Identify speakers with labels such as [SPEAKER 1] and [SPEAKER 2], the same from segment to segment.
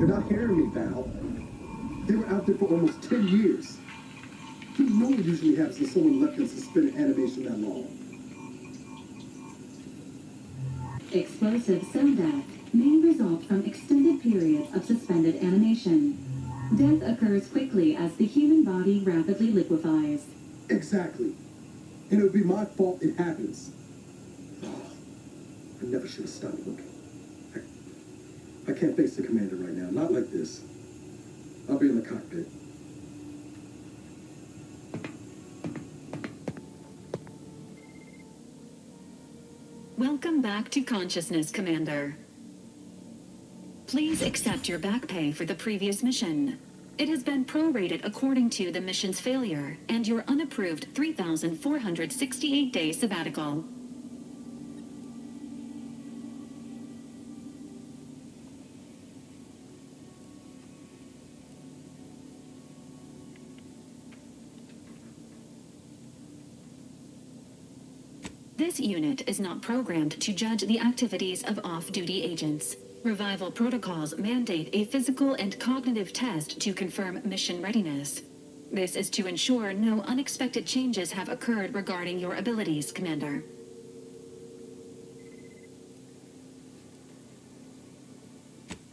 [SPEAKER 1] You're not hearing me, Val. They were out there for almost 10 years. You know what usually happens when someone left in suspended animation that long.
[SPEAKER 2] Explosive cell death may result from extended periods of suspended animation. Death occurs quickly as the human body rapidly liquefies.
[SPEAKER 1] Exactly. And it would be my fault it happens. Oh, I never should have stopped looking. I can't face the commander right now. Not like this. I'll be in the cockpit.
[SPEAKER 3] Welcome back to consciousness, Commander. Please accept your back pay for the previous mission. It has been prorated according to the mission's failure and your unapproved 3,468-day sabbatical. This unit is not programmed to judge the activities of off-duty agents. Revival protocols mandate a physical and cognitive test to confirm mission readiness. This is to ensure no unexpected changes have occurred regarding your abilities, Commander.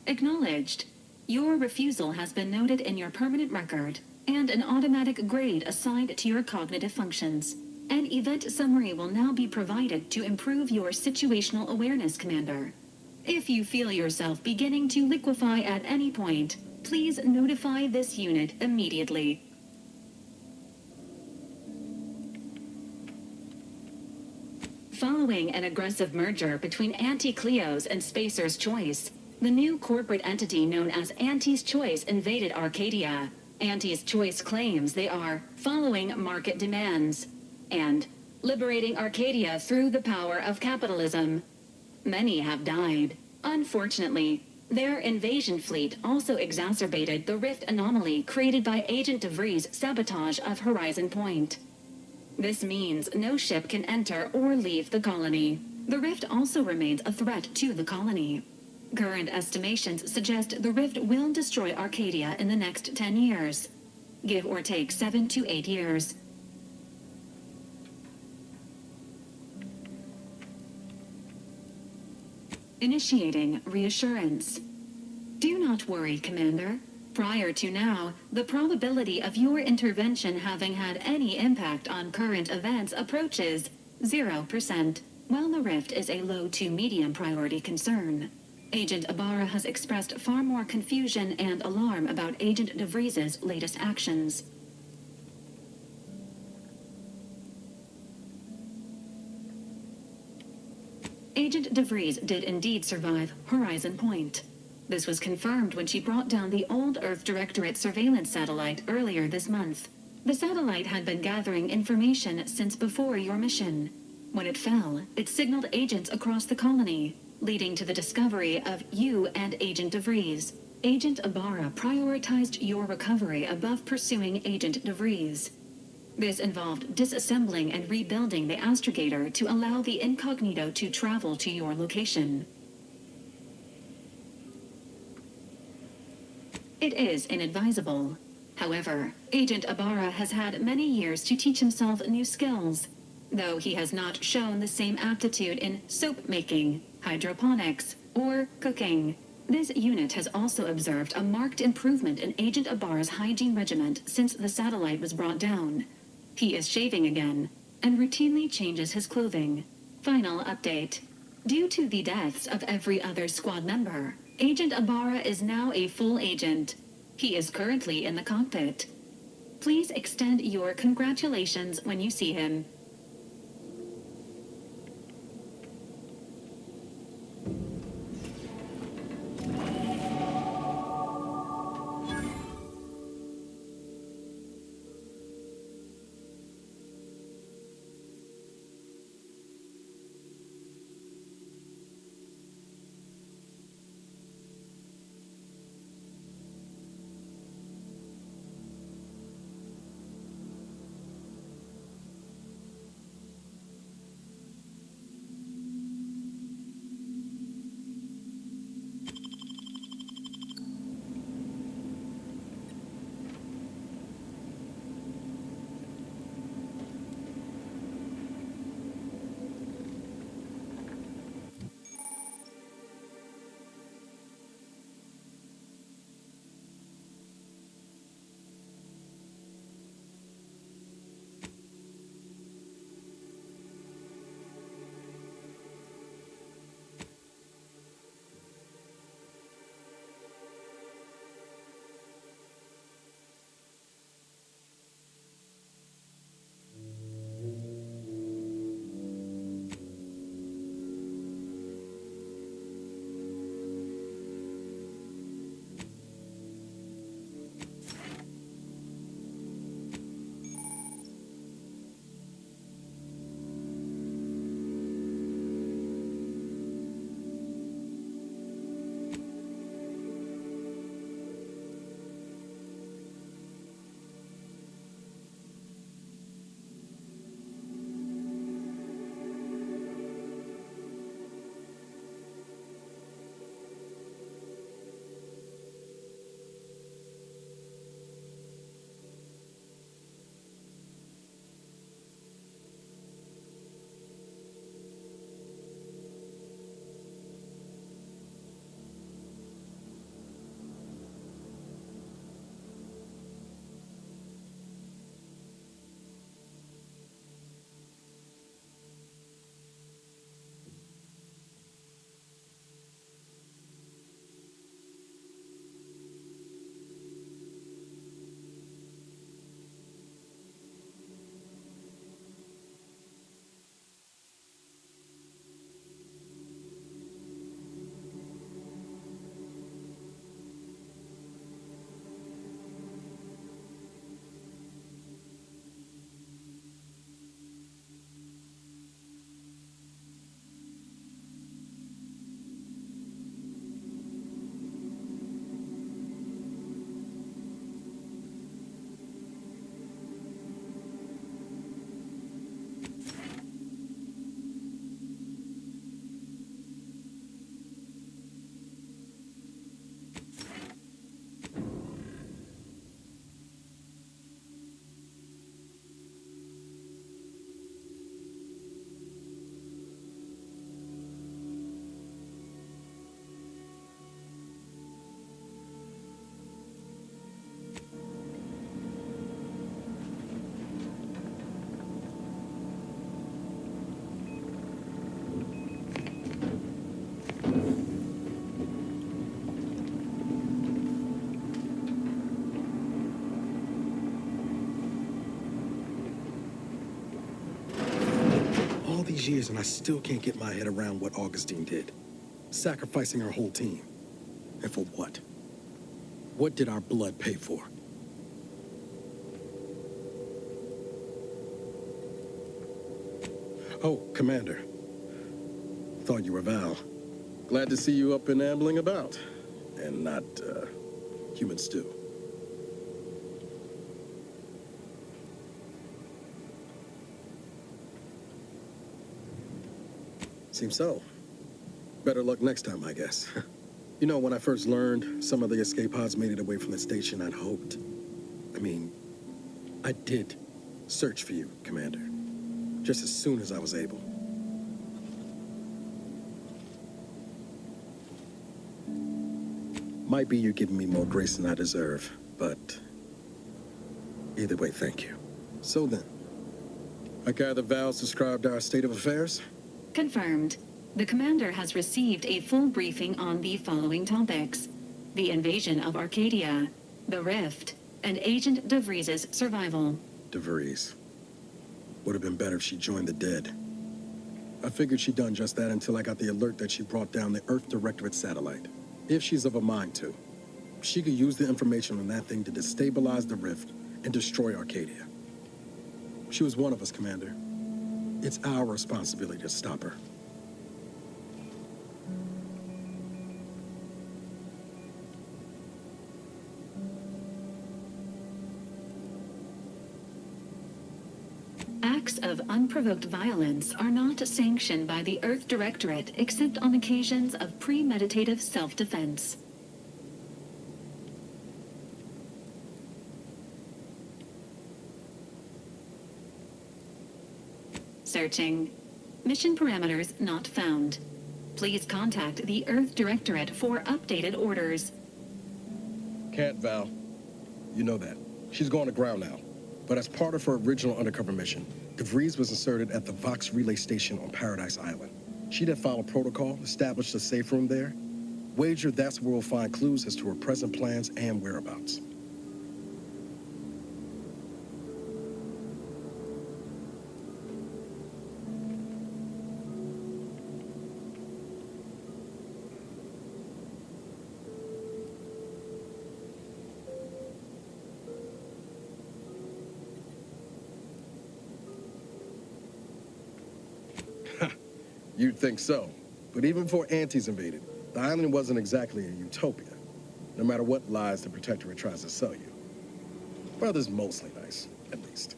[SPEAKER 3] Acknowledged. Your refusal has been noted in your permanent record, and an automatic grade assigned to your cognitive functions. An event summary will now be provided to improve your situational awareness, Commander. If you feel yourself beginning to liquefy at any point, please notify this unit immediately. Following an aggressive merger between Anti-Cleo's and Spacer's Choice, the new corporate entity known as Anti's Choice invaded Arcadia. Anti's Choice claims they are following market demands and liberating Arcadia through the power of capitalism. Many have died. Unfortunately, their invasion fleet also exacerbated the rift anomaly created by Agent DeVries' sabotage of Horizon Point. This means no ship can enter or leave the colony. The rift also remains a threat to the colony. Current estimations suggest the rift will destroy Arcadia in the next 10 years. Give or take 7 to 8 years. Initiating reassurance. Do not worry, Commander. Prior to now, the probability of your intervention having had any impact on current events approaches 0%, while the rift is a low to medium priority concern. Agent Ibarra has expressed far more confusion and alarm about Agent DeVries' latest actions. Agent DeVries did indeed survive Horizon Point. This was confirmed when she brought down the old Earth Directorate surveillance satellite earlier this month. The satellite had been gathering information since before your mission. When it fell, it signaled agents across the colony, leading to the discovery of you and Agent DeVries. Agent Ibarra prioritized your recovery above pursuing Agent DeVries. This involved disassembling and rebuilding the astrogator to allow the incognito to travel to your location. It is inadvisable. However, Agent Ibarra has had many years to teach himself new skills, though he has not shown the same aptitude in soap making, hydroponics, or cooking. This unit has also observed a marked improvement in Agent Ibarra's hygiene regimen since the satellite was brought down. He is shaving again, and routinely changes his clothing. Final update. Due to the deaths of every other squad member, Agent Ibarra is now a full agent. He is currently in the cockpit. Please extend your congratulations when you see him.
[SPEAKER 1] these years and I still can't get my head around what Augustine did. Sacrificing our whole team. And for what? What did our blood pay for? Oh, Commander. Thought you were Val. Glad to see you up and ambling about. And not, human stew. Seems so. Better luck next time, I guess. You know, when I first learned some of the escape pods made it away from the station, I'd hoped. I did search for you, Commander. Just as soon as I was able. Might be you're giving me more grace than I deserve, but either way, thank you. So then, I gather Val described our state of affairs?
[SPEAKER 3] Confirmed. The commander has received a full briefing on the following topics: the invasion of Arcadia, the Rift, and Agent DeVries's survival.
[SPEAKER 1] DeVries. Would have been better if she joined the dead. I figured she'd done just that until I got the alert that she brought down the Earth Directorate satellite. If she's of a mind to, she could use the information on that thing to destabilize the Rift and destroy Arcadia. She was one of us, Commander. It's our responsibility to stop her.
[SPEAKER 3] Acts of unprovoked violence are not sanctioned by the Earth Directorate except on occasions of premeditative self-defense. Searching. Mission parameters not found. Please contact the Earth Directorate for updated orders.
[SPEAKER 1] Can't, Val. You know that. She's going to ground now. But as part of her original undercover mission, DeVries was inserted at the Vox relay station on Paradise Island. She'd have followed protocol, established a safe room there. Wager that's where we'll find clues as to her present plans and whereabouts. You'd think so. But even before Antis invaded, the island wasn't exactly a utopia, no matter what lies the Protectorate tries to sell you. Brother's mostly nice, at least.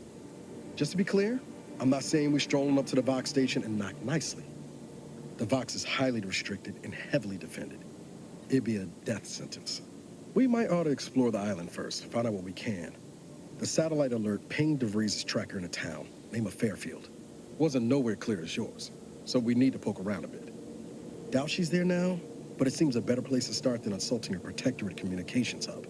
[SPEAKER 1] Just to be clear, I'm not saying we're strolling up to the Vox station and knock nicely. The Vox is highly restricted and heavily defended. It'd be a death sentence. We might ought to explore the island first, find out what we can. The satellite alert pinged DeVries' tracker in a town, name of Fairfield. Wasn't nowhere clear as yours. So we need to poke around a bit. Doubt she's there now, but it seems a better place to start than assaulting a Protectorate communications hub.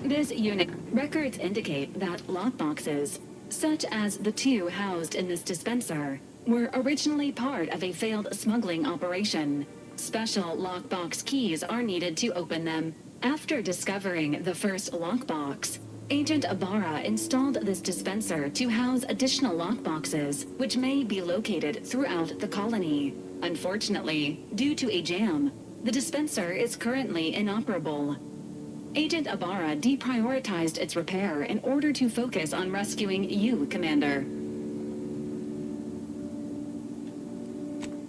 [SPEAKER 3] This unit records indicate that lockboxes, such as the two housed in this dispenser, were originally part of a failed smuggling operation. Special lockbox keys are needed to open them. After discovering the first lockbox, Agent Ibarra installed this dispenser to house additional lockboxes, which may be located throughout the colony. Unfortunately, due to a jam, the dispenser is currently inoperable. Agent Ibarra deprioritized its repair in order to focus on rescuing you, Commander.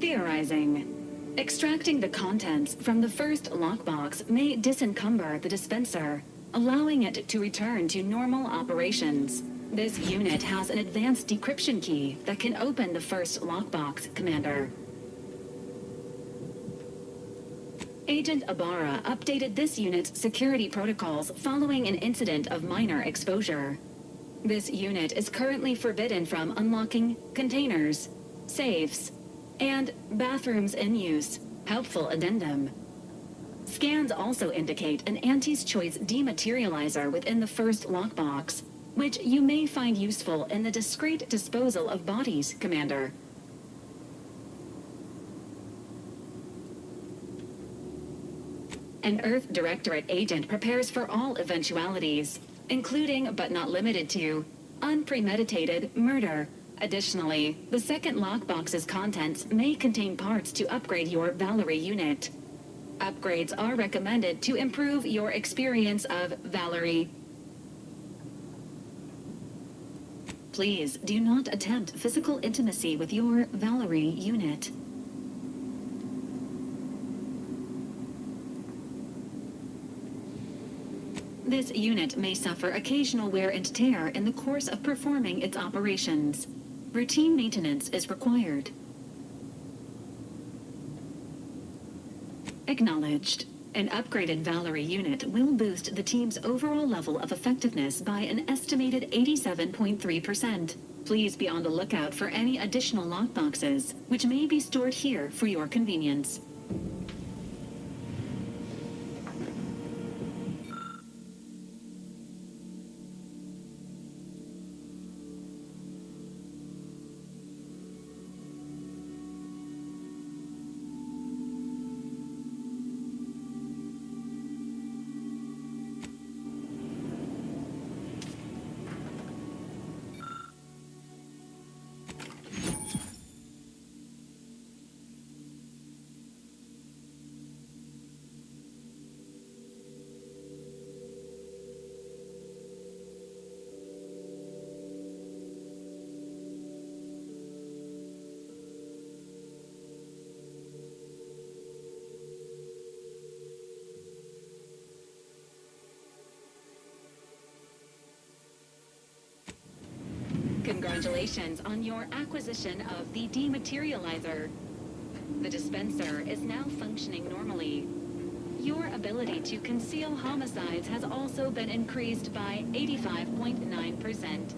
[SPEAKER 3] Theorizing. Extracting the contents from the first lockbox may disencumber the dispenser, allowing it to return to normal operations. This unit has an advanced decryption key that can open the first lockbox, Commander. Agent Ibarra updated this unit's security protocols following an incident of minor exposure. This unit is currently forbidden from unlocking containers, safes, and bathrooms in use. Helpful addendum. Scans also indicate an Auntie's Choice dematerializer within the first lockbox, which you may find useful in the discreet disposal of bodies, Commander. An Earth Directorate agent prepares for all eventualities, including but not limited to unpremeditated murder. Additionally, the second lockbox's contents may contain parts to upgrade your Valerie unit. Upgrades are recommended to improve your experience of Valerie. Please do not attempt physical intimacy with your Valerie unit. This unit may suffer occasional wear and tear in the course of performing its operations. Routine maintenance is required. Acknowledged. An upgraded Valerie unit will boost the team's overall level of effectiveness by an estimated 87.3%. Please be on the lookout for any additional lockboxes, which may be stored here for your convenience. Congratulations on your acquisition of the dematerializer. The dispenser is now functioning normally. Your ability to conceal homicides has also been increased by 85.9%.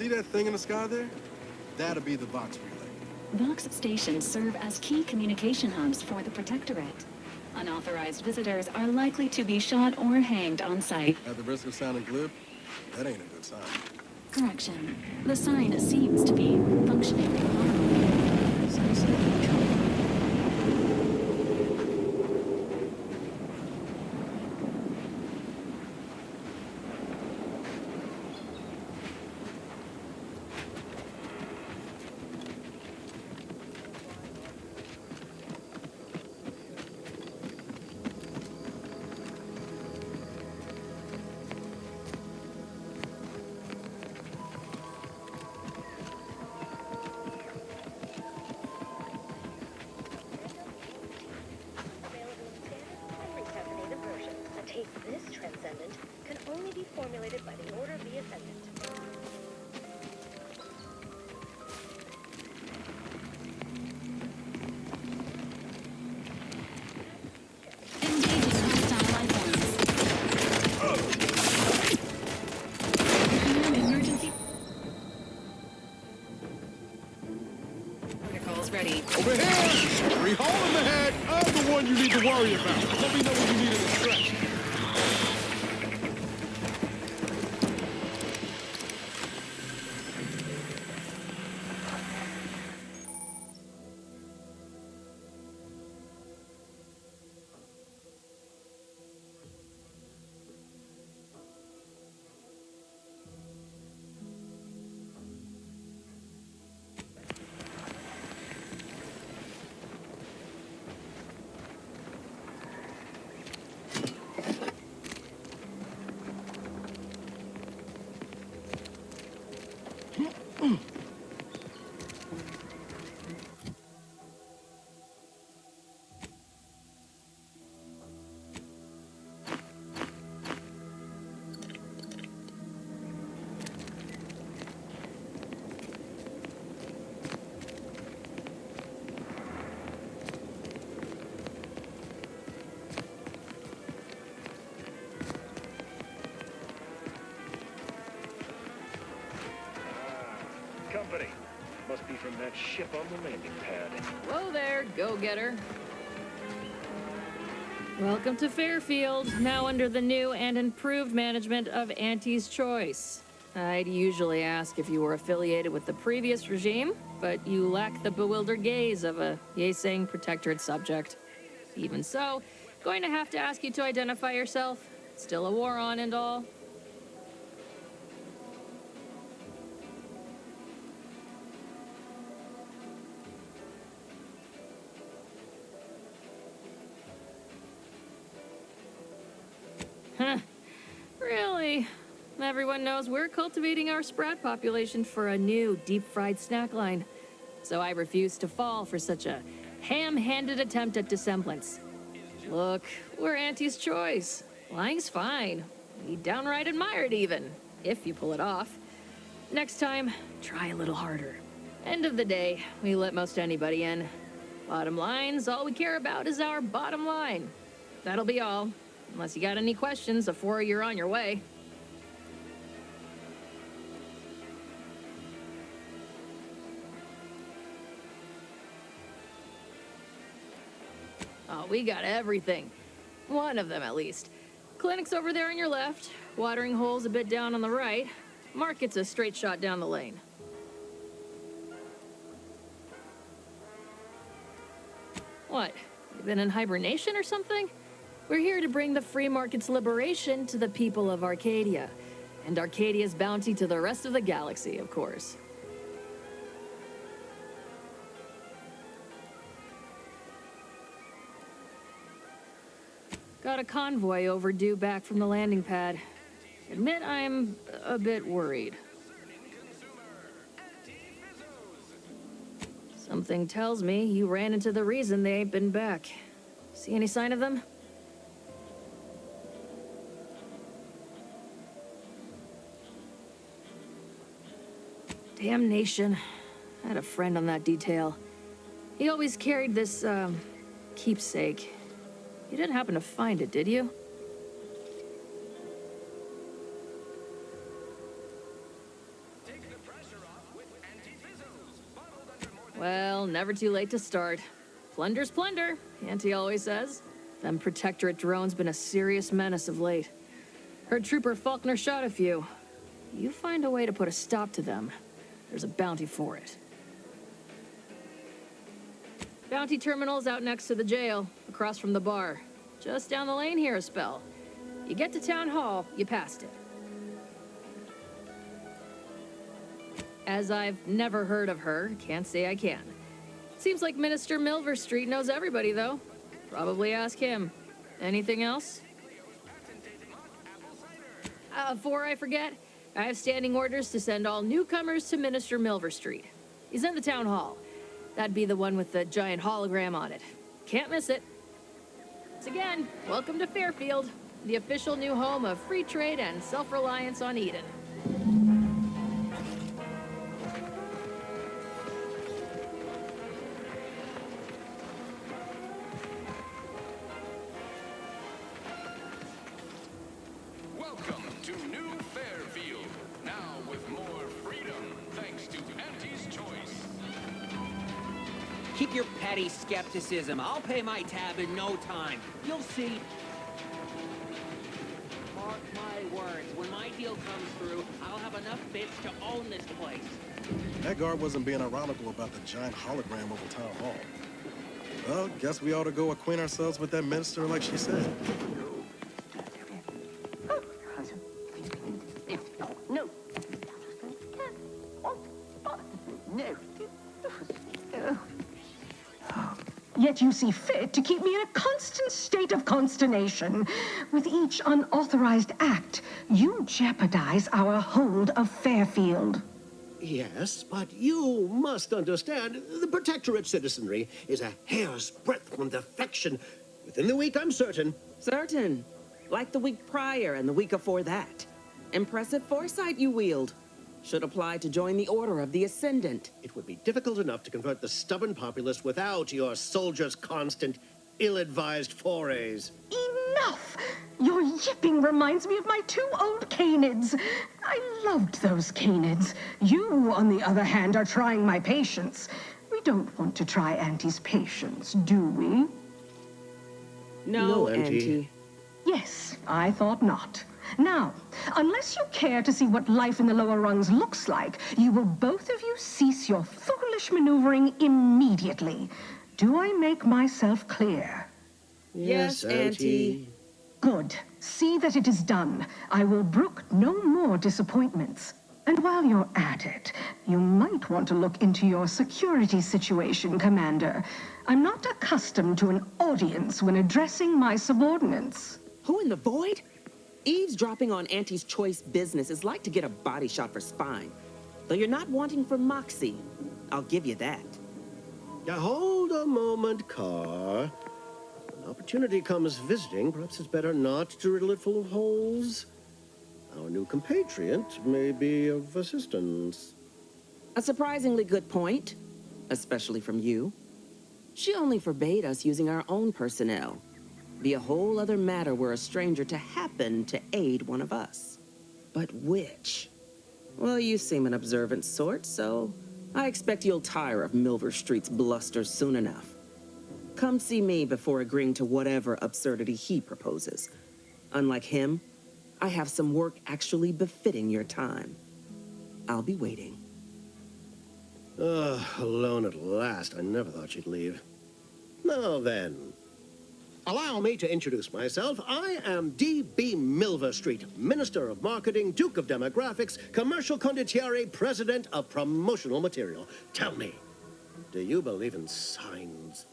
[SPEAKER 4] that thing in the sky there? That'll be the Vox relay.
[SPEAKER 3] Vox stations serve as key communication hubs for the Protectorate. Unauthorized visitors are likely to be shot or hanged on site.
[SPEAKER 4] At the risk of sounding glib, that ain't a good sign.
[SPEAKER 3] Correction. The sign seems to be functioning normally. Some sort of trouble.
[SPEAKER 5] This transcendent can only be formulated by the order of the ascendant.
[SPEAKER 3] Engaging hostile life forms. Emergency. Protocols ready.
[SPEAKER 4] Over here! Three hole in the head! I'm the one you need to worry about. Let me know when you need it to stretch.
[SPEAKER 6] Company. Must be from that ship on the landing pad.
[SPEAKER 7] Whoa there, go-getter. Welcome to Fairfield, now under the new and improved management of Auntie's Choice. I'd usually ask if you were affiliated with the previous regime, but you lack the bewildered gaze of a yay-saying Protectorate subject. Even so, going to have to ask you to identify yourself. Still a war on and all. Huh. Really? Everyone knows we're cultivating our sprat population for a new deep-fried snack line. So I refuse to fall for such a ham-handed attempt at dissemblance. Look, we're Auntie's Choice. Lying's fine. We downright admire it even, if you pull it off. Next time, try a little harder. End of the day, we let most anybody in. Bottom line's all we care about is our bottom line. That'll be all. Unless you got any questions before you're on your way. Oh, we got everything. One of them, at least. Clinic's over there on your left. Watering hole's a bit down on the right. Market's a straight shot down the lane. What? You been in hibernation or something? We're here to bring the free market's liberation to the people of Arcadia, and Arcadia's bounty to the rest of the galaxy, of course. Got a convoy overdue back from the landing pad. Admit I'm a bit worried. Something tells me you ran into the reason they ain't been back. See any sign of them? Damnation. I had a friend on that detail. He always carried this, keepsake. You didn't happen to find it, did you? Well, never too late to start. Plunder's plunder, Auntie always says. Them Protectorate drones been a serious menace of late. Heard Trooper Faulkner shot a few. You find a way to put a stop to them, there's a bounty for it. Bounty terminal's out next to the jail, across from the bar. Just down the lane here a spell. You get to Town Hall, you passed it. As I've never heard of her, can't say I can. Seems like Minister Milver Street knows everybody, though. Probably ask him. Anything else? Before I forget, I have standing orders to send all newcomers to Minister Milver Street. He's in the town hall. That'd be the one with the giant hologram on it. Can't miss it. Once again, welcome to Fairfield, the official new home of free trade and self-reliance on Eden.
[SPEAKER 8] Welcome to New Fairfield, now with more freedom, thanks to Auntie's Choice.
[SPEAKER 9] Keep your petty skepticism. I'll pay my tab in no time. You'll see. Mark my words, when my deal comes through, I'll have enough bits to own this place.
[SPEAKER 1] That guard wasn't being ironical about the giant hologram over Town Hall. Well, guess we ought to go acquaint ourselves with that minister like she said.
[SPEAKER 10] No. Yet you see fit to keep me in a constant state of consternation. With each unauthorized act, you jeopardize our hold of Fairfield.
[SPEAKER 11] Yes, but you must understand, the Protectorate citizenry is a hair's breadth from defection. Within the week, I'm certain.
[SPEAKER 12] Certain. Like the week prior and the week before that. Impressive foresight you wield. Should apply to join the Order of the Ascendant.
[SPEAKER 11] It would be difficult enough to convert the stubborn populace without your soldiers' constant, ill-advised forays.
[SPEAKER 10] Enough! Your yipping reminds me of my 2 old canids. I loved those canids. You, on the other hand, are trying my patience. We don't want to try Auntie's patience, do we?
[SPEAKER 12] No, Auntie.
[SPEAKER 10] Yes, I thought not. Now, unless you care to see what life in the lower rungs looks like, you will both of you cease your foolish maneuvering immediately. Do I make myself clear?
[SPEAKER 12] Yes, Auntie.
[SPEAKER 10] Good. See that it is done. I will brook no more disappointments. And while you're at it, you might want to look into your security situation, Commander. I'm not accustomed to an audience when addressing my subordinates.
[SPEAKER 12] Who in the void? Eavesdropping on Auntie's Choice business is like to get a body shot for spine. Though you're not wanting for moxie. I'll give you that.
[SPEAKER 11] Now, hold a moment, Carr. When opportunity comes visiting, perhaps it's better not to riddle it full of holes. Our new compatriot may be of assistance.
[SPEAKER 12] A surprisingly good point, especially from you. She only forbade us using our own personnel. Be a whole other matter were a stranger to happen to aid one of us. But which? Well, you seem an observant sort, so I expect you'll tire of Milver Street's bluster soon enough. Come see me before agreeing to whatever absurdity he proposes. Unlike him, I have some work actually befitting your time. I'll be waiting.
[SPEAKER 11] Alone at last. I never thought she'd leave. Now then, allow me to introduce myself. I am D.B. Milver Street, Minister of Marketing, Duke of Demographics, Commercial Condottiere, President of Promotional Material. Tell me, do you believe in signs?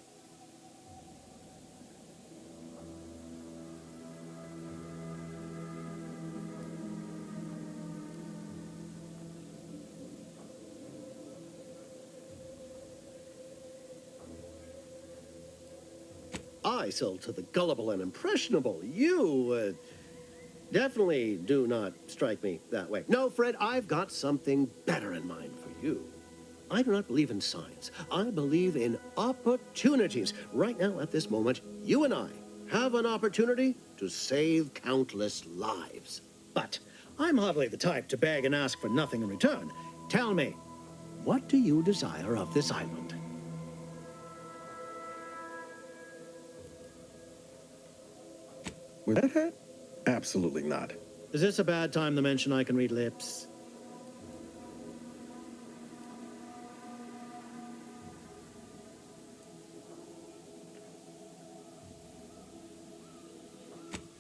[SPEAKER 11] I sold to the gullible and impressionable. You, definitely do not strike me that way. No, Fred, I've got something better in mind for you. I do not believe in signs. I believe in opportunities. Right now, at this moment, you and I have an opportunity to save countless lives. But I'm hardly the type to beg and ask for nothing in return. Tell me, what do you desire of this island?
[SPEAKER 1] With that hat? Absolutely not.
[SPEAKER 11] Is this a bad time to mention I can read lips?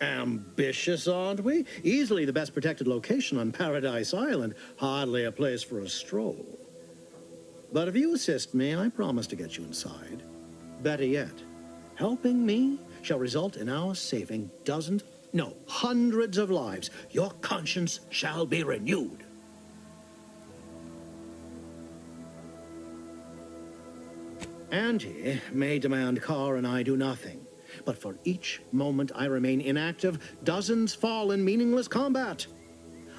[SPEAKER 11] Ambitious, aren't we? Easily the best protected location on Paradise Island. Hardly a place for a stroll. But if you assist me, I promise to get you inside. Better yet, helping me shall result in our saving dozens, no, hundreds of lives. Your conscience shall be renewed. Auntie may demand Carr and I do nothing. But for each moment I remain inactive, dozens fall in meaningless combat.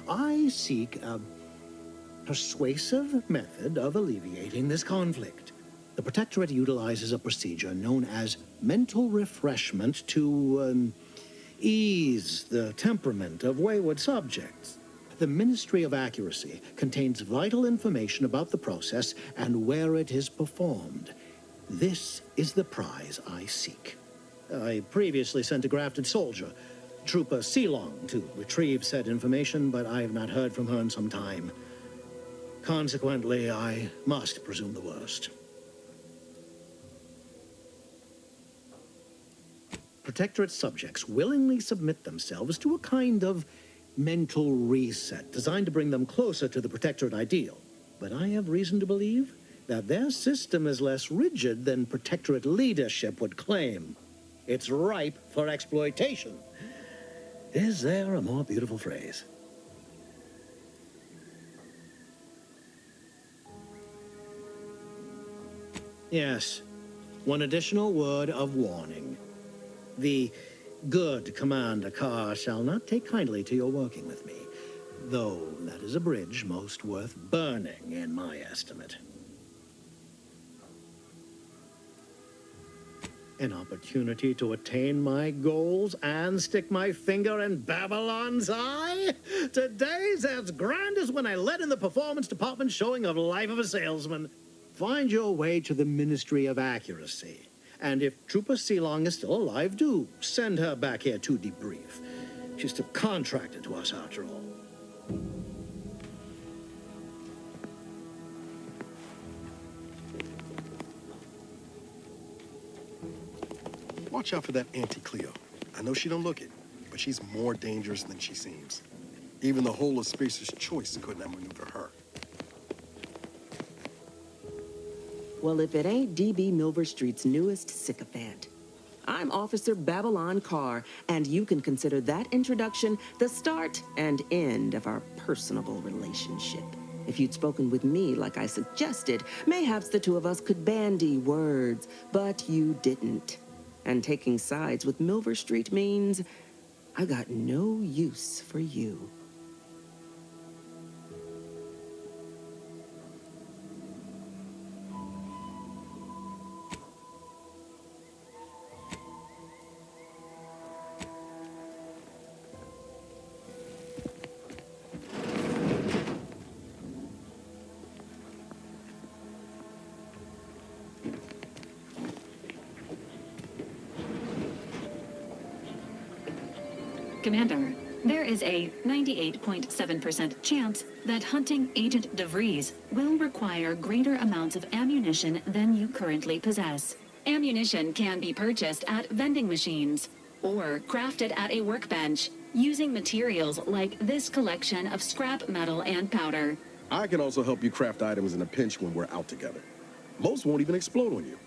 [SPEAKER 11] I seek a persuasive method of alleviating this conflict. The Protectorate utilizes a procedure known as mental refreshment to ease the temperament of wayward subjects. The Ministry of Accuracy contains vital information about the process and where it is performed. This is the prize I seek. I previously sent a grafted soldier, Trooper Sealong, to retrieve said information, but I have not heard from her in some time. Consequently, I must presume the worst. Protectorate subjects willingly submit themselves to a kind of mental reset designed to bring them closer to the Protectorate ideal. But I have reason to believe that their system is less rigid than Protectorate leadership would claim. It's ripe for exploitation. Is there a more beautiful phrase? Yes, one additional word of warning. The good Commander Carr shall not take kindly to your working with me, though that is a bridge most worth burning in my estimate. An opportunity to attain my goals and stick my finger in Babylon's eye? Today's as grand as when I led in the performance department showing of Life of a Salesman. Find your way to the Ministry of Accuracy. And if Trooper Sealong is still alive, do send her back here to debrief. She's still contracted to us after all.
[SPEAKER 1] Watch out for that Auntie Cleo. I know she don't look it, but she's more dangerous than she seems. Even the whole of Spacer's Choice couldn't outmaneuver her.
[SPEAKER 12] Well, if it ain't D.B. Milver Street's newest sycophant. I'm Officer Babylon Carr, and you can consider that introduction the start and end of our personable relationship. If you'd spoken with me like I suggested, mayhaps the two of us could bandy words, but you didn't. And taking sides with Milver Street means I got no use for you.
[SPEAKER 3] Commander, there is a 98.7% chance that hunting Agent DeVries will require greater amounts of ammunition than you currently possess. Ammunition can be purchased at vending machines or crafted at a workbench using materials like this collection of scrap metal and powder.
[SPEAKER 1] I can also help you craft items in a pinch when we're out together. Most won't even explode on you.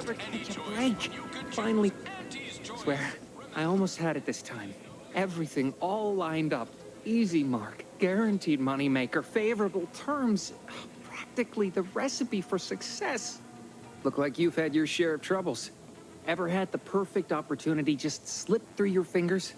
[SPEAKER 13] never catch a break. Finally, swear, I almost had it this time. Everything all lined up. Easy mark, guaranteed moneymaker, favorable terms. Practically the recipe for success. Look like you've had your share of troubles. Ever had the perfect opportunity just slip through your fingers?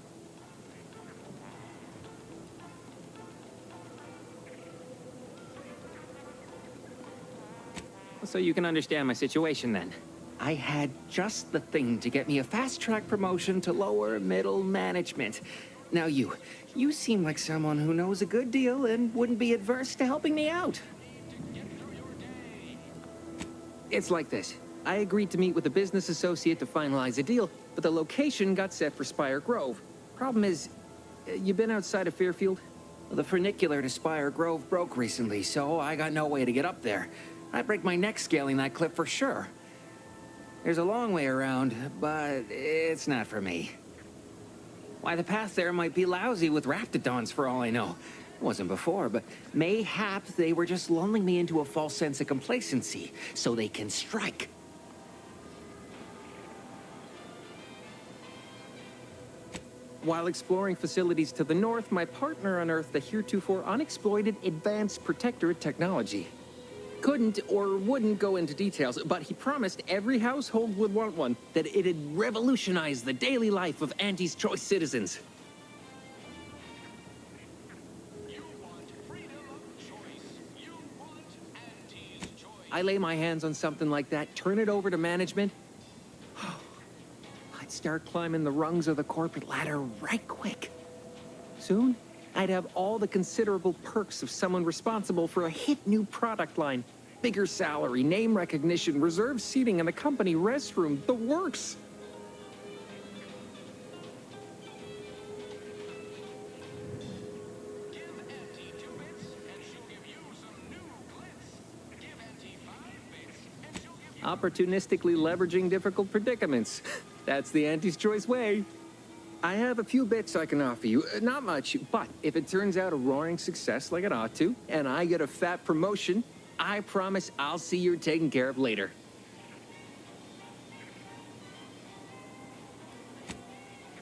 [SPEAKER 13] So you can understand my situation then. I had just the thing to get me a fast-track promotion to lower middle management. Now you seem like someone who knows a good deal and wouldn't be adverse to helping me out. It's like this. I agreed to meet with a business associate to finalize a deal, but the location got set for Spire Grove. Problem is, you been outside of Fairfield? The funicular to Spire Grove broke recently, so I got no way to get up there. I'd break my neck scaling that cliff for sure. There's a long way around, but it's not for me. Why, the path there might be lousy with raptidons for all I know. It wasn't before, but mayhap they were just lulling me into a false sense of complacency so they can strike. While exploring facilities to the north, my partner unearthed the heretofore unexploited advanced protectorate technology. Couldn't or wouldn't go into details, but he promised every household would want one, that it'd revolutionize the daily life of Auntie's Choice citizens. I lay my hands on something like that, turn it over to management, I'd start climbing the rungs of the corporate ladder right quick. Soon, I'd have all the considerable perks of someone responsible for a hit new product line. Bigger salary, name recognition, reserved seating in the company restroom, the works. Opportunistically leveraging difficult predicaments. That's the Auntie's Choice way. I have a few bits I can offer you. Not much, but if it turns out a roaring success like it ought to, and I get a fat promotion, I promise I'll see you're taken care of later.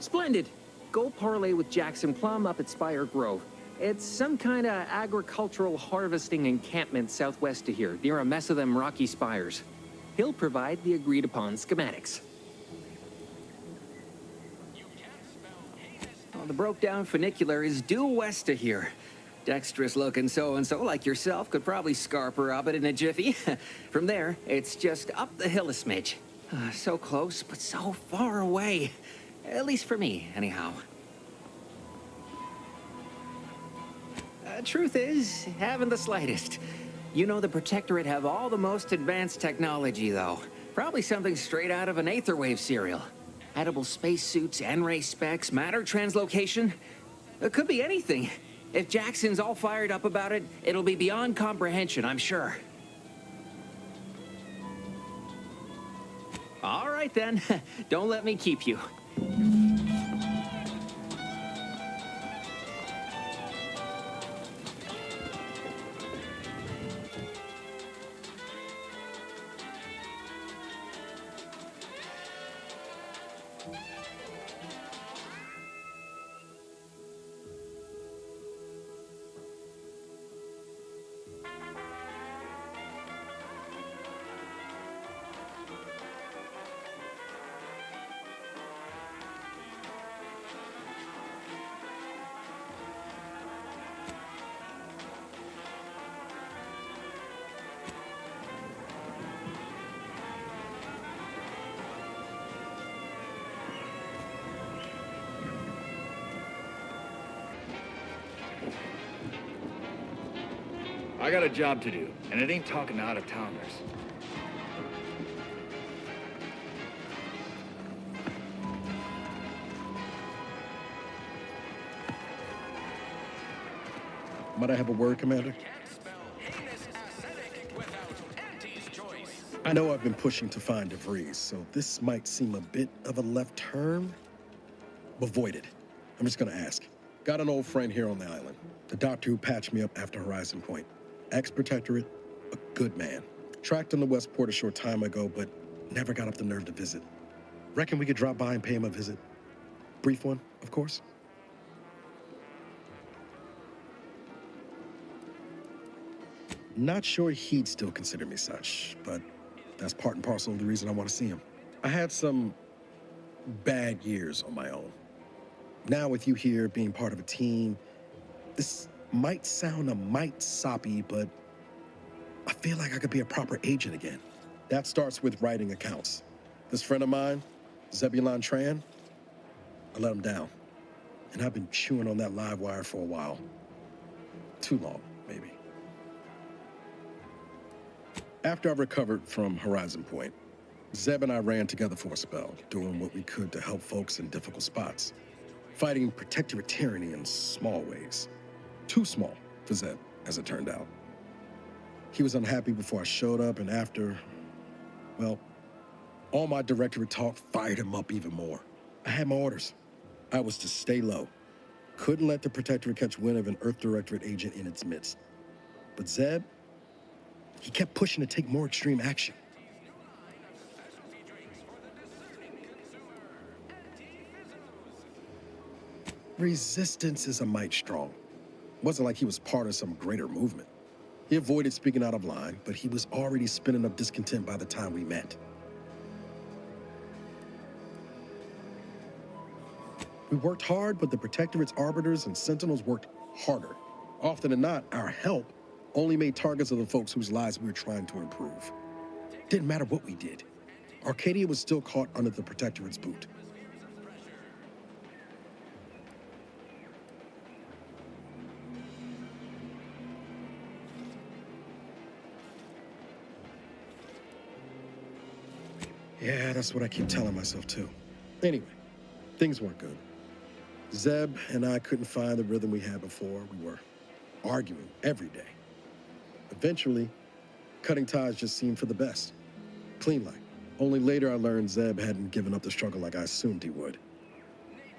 [SPEAKER 13] Splendid. Go parlay with Jackson Plum up at Spire Grove. It's some kind of agricultural harvesting encampment southwest of here, near a mess of them rocky spires. He'll provide the agreed-upon schematics. Well, the broke-down funicular is due west of here. Dexterous-looking so-and-so like yourself could probably scarper up it in a jiffy. From there, it's just up the hill a smidge. So close, but so far away. At least for me, anyhow. Truth is, haven't the slightest. You know the Protectorate have all the most advanced technology, though. Probably something straight out of an Aetherwave serial. Edible spacesuits, N-ray specs, matter translocation. It could be anything. If Jackson's all fired up about it, it'll be beyond comprehension, I'm sure. All right, then. Don't let me keep you.
[SPEAKER 14] I got a job to do, and it ain't talking to out-of-towners.
[SPEAKER 1] Might I have a word, Commander? I know I've been pushing to find DeVries, so this might seem a bit of a left turn. Avoid it. I'm just gonna ask. Got an old friend here on the island. The doctor who patched me up after Horizon Point. Ex-Protectorate, a good man. Tracked on the Westport a short time ago, but
[SPEAKER 15] never got up the nerve to visit. Reckon we could drop by and pay him a visit? Brief one, of course. Not sure he'd still consider me such, but that's part and parcel of the reason I want to see him. I had some bad years on my own. Now with you here, being part of a team, this might sound a mite soppy, but I feel like I could be a proper agent again. That starts with writing accounts. This friend of mine, Zebulon Tran, I let him down. And I've been chewing on that live wire for a while. Too long, maybe. After I recovered from Horizon Point, Zeb and I ran together for a spell, doing what we could to help folks in difficult spots. Fighting protectorate tyranny in small ways. Too small for Zeb, as it turned out. He was unhappy before I showed up, and after, well, all my directorate talk fired him up even more. I had my orders. I was to stay low. Couldn't let the protectorate catch wind of an Earth Directorate agent in its midst. But Zeb, he kept pushing to take more extreme action. Resistance is a mite strong. Wasn't like he was part of some greater movement. He avoided speaking out of line, but he was already spinning up discontent by the time we met. We worked hard, but the Protectorate's arbiters and sentinels worked harder. Often than not, our help only made targets of the folks whose lives we were trying to improve. Didn't matter what we did. Arcadia was still caught under the Protectorate's boot. Yeah, that's what I keep telling myself too. Anyway, things weren't good. Zeb and I couldn't find the rhythm we had before. We were arguing every day. Eventually, cutting ties just seemed for the best. Clean like. Only later I learned Zeb hadn't given up the struggle like I assumed he would.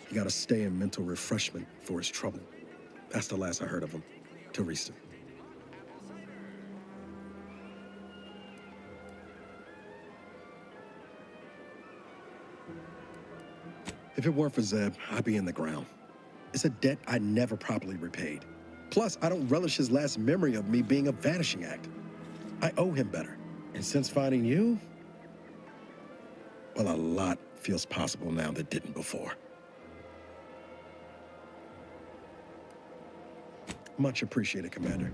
[SPEAKER 15] He got to stay in mental refreshment for his trouble. That's the last I heard of him, till recent. If it weren't for Zeb, I'd be in the ground. It's a debt I never properly repaid. Plus, I don't relish his last memory of me being a vanishing act. I owe him better. And since finding you, well, a lot feels possible now that didn't before. Much appreciated, Commander.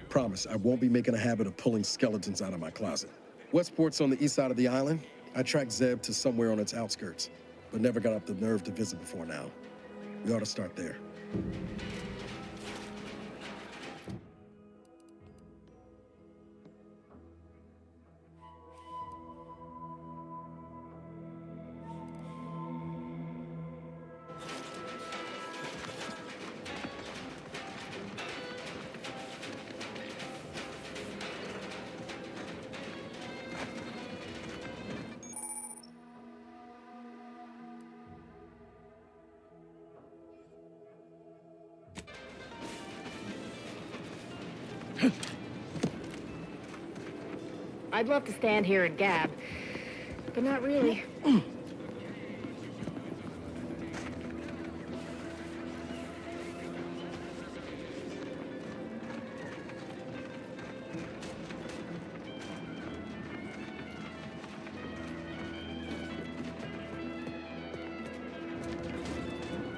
[SPEAKER 15] Promise, I won't be making a habit of pulling skeletons out of my closet. Westport's on the east side of the island. I tracked Zeb to somewhere on its outskirts, but never got up the nerve to visit before now. We ought to start there.
[SPEAKER 16] I'd love to stand here and gab, but not really.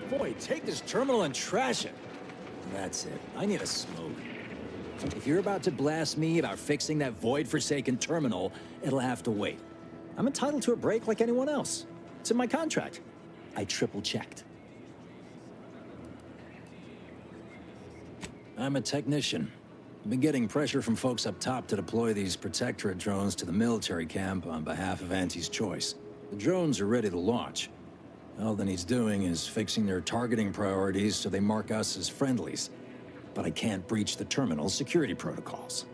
[SPEAKER 17] Boy, take this terminal and trash it. That's it. I need a smoke. If you're about to blast me about fixing that void-forsaken terminal, it'll have to wait. I'm entitled to a break like anyone else. It's in my contract. I triple-checked. I'm a technician. I've been getting pressure from folks up top to deploy these Protectorate drones to the military camp on behalf of Auntie's Choice. The drones are ready to launch. All that needs doing is fixing their targeting priorities so they mark us as friendlies. But I can't breach the terminal's security protocols.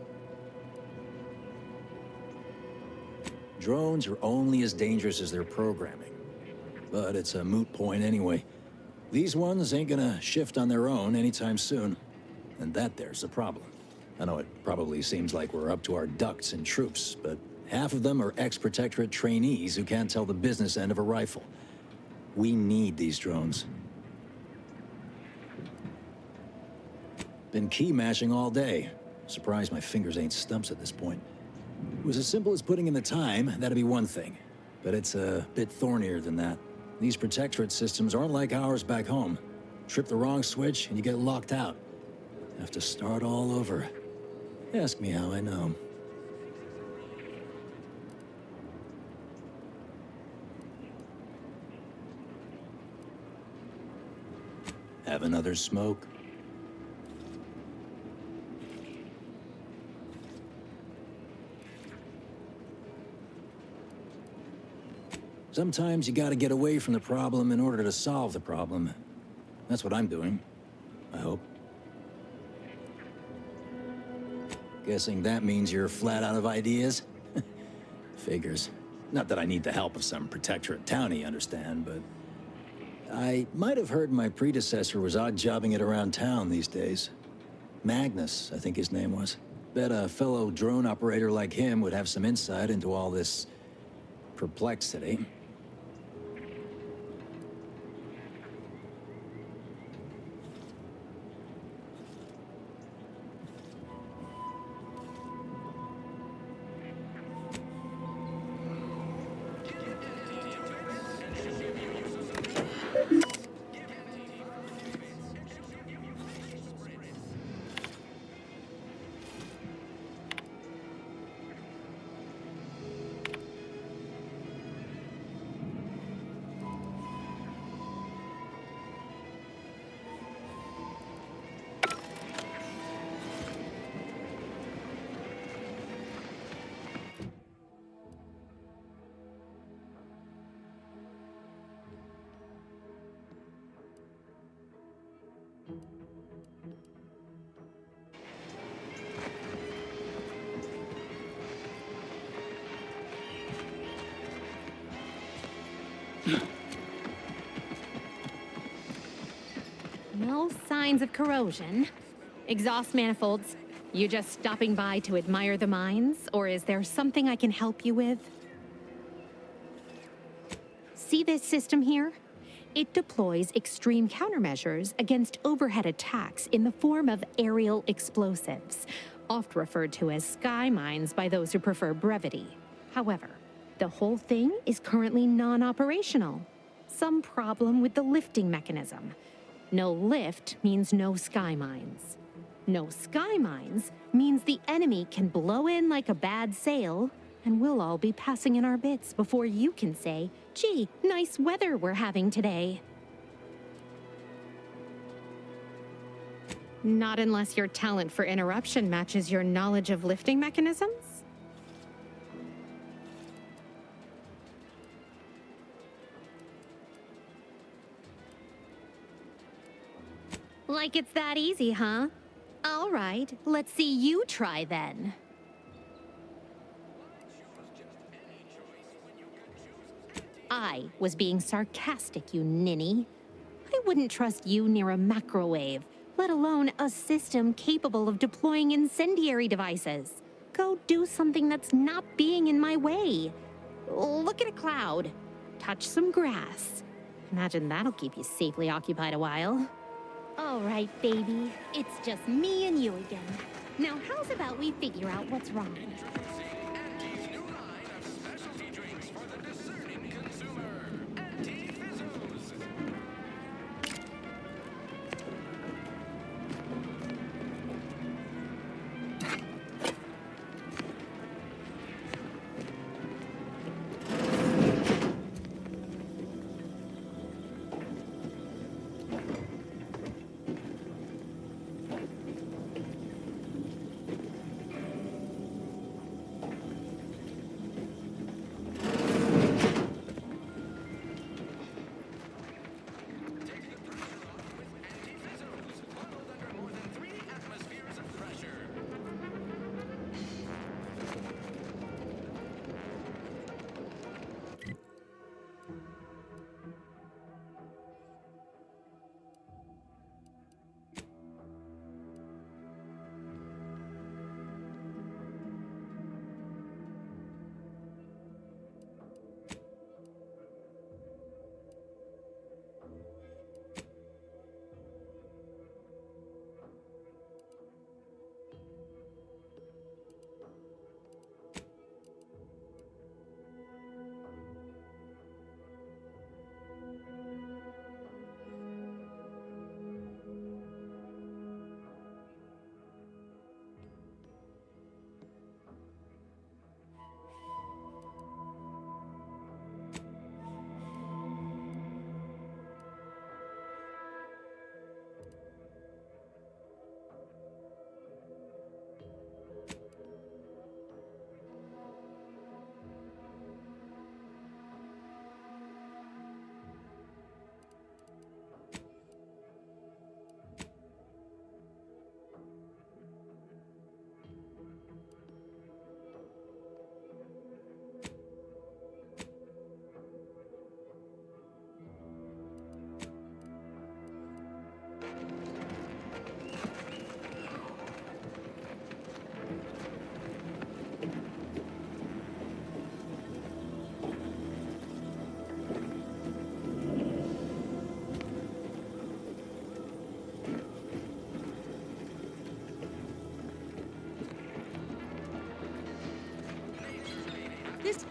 [SPEAKER 17] Drones are only as dangerous as their programming. But it's a moot point anyway. These ones ain't gonna shift on their own anytime soon. And that there's the problem. I know it probably seems like we're up to our ducks in troops, but Half of them are ex-Protectorate trainees who can't tell the business end of a rifle. We need these drones. Been key mashing all day. Surprised my fingers ain't stumps at this point. It was as simple as putting in the time, that'd be one thing. But it's a bit thornier than that. These Protectorate systems aren't like ours back home. Trip the wrong switch and you get locked out. Have to start all over. Ask me how I know. Have another smoke? Sometimes you gotta get away from the problem in order to solve the problem. That's what I'm doing. I hope. Guessing that means you're flat out of ideas? Figures. Not that I need the help of some Protectorate townie, understand, but... I might have heard my predecessor was odd-jobbing it around town these days. Magnus, I think his name was. Bet a fellow drone operator like him would have some insight into all this... perplexity.
[SPEAKER 16] No signs of corrosion. Exhaust manifolds. You just stopping by to admire the mines, or is there something I can help you with? See this system here? It deploys extreme countermeasures against overhead attacks in the form of aerial explosives, oft referred to as sky mines by those who prefer brevity. However, the whole thing is currently non-operational. Some problem with the lifting mechanism. No lift means no sky mines. No sky mines means the enemy can blow in like a bad sail, and we'll all be passing in our bits before you can say, gee, nice weather we're having today. Not unless your talent for interruption matches your knowledge of lifting mechanisms? Like it's that easy, huh? All right, let's see you try then. I was being sarcastic, you ninny. I wouldn't trust you near a macrowave, let alone a system capable of deploying incendiary devices. Go do something that's not being in my way. Look at a cloud. Touch some grass. Imagine that'll keep you safely occupied a while. All right, baby. It's just me and you again. Now, how's about we figure out what's wrong?